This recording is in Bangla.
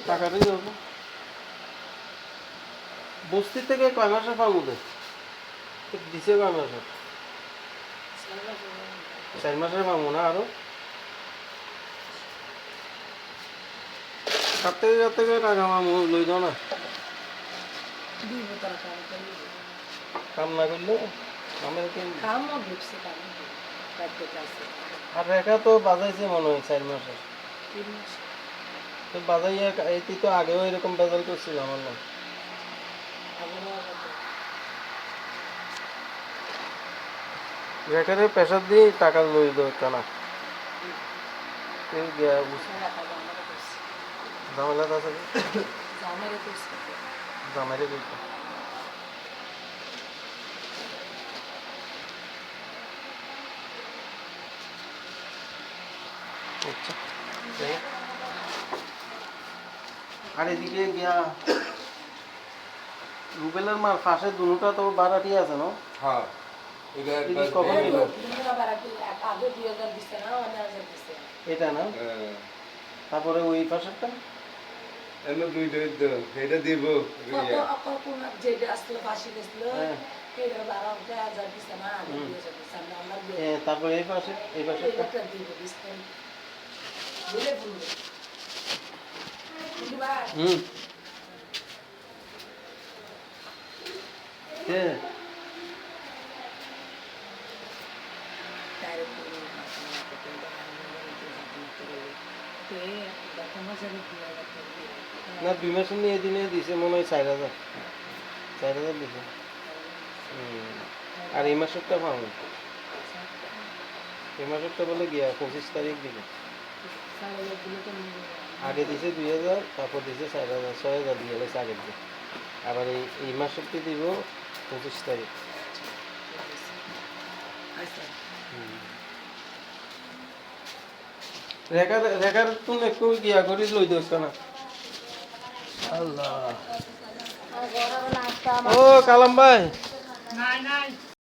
টাকাটাই দেবো বস্তি থেকে কয় মাসে পাবো দিছে কয় মাসে 4 মাসের পাবো না আরো কার থেকে টাকা মামু লই দাও না কাম না করলে আমার আর রেখা তো বাজাইছে মনে হয় 4 মাসের তো বাজাইয়া এটি তো আগেও এরকম বাজার করছিল আমার না রেখারে প্রেশার দিয়ে টাকা লই দাও কেনা ঝামেলা আছে জামাইরে কইতে আচ্ছা আর এদিকে গিয়া রুবেলের মার পাশে দুটা তো বাড়াটি আছে না হ্যাঁ কখন নিল এটা না তারপরে ওই পাশেরটা এমন দুইটা এটা দিব তারপরে এই পাশে হুম না 2 মাসের নিয়ে দিনে দিছে মনে হয় 4,000 দিছে আর এই মাসেরটা পাবো এই মাসেরটা বলে গিয়া 25 তারিখ দিল আগে দিছে 2,000 তারপর দিছে 4,000 6,000 দিয়ে গেছে আগের দিন আবার এই মাসেরটি দিব 25 তারিখ রেখার তুমি একটু গিয়া করি লই দিস না আল্লাহ ও কালাম ভাই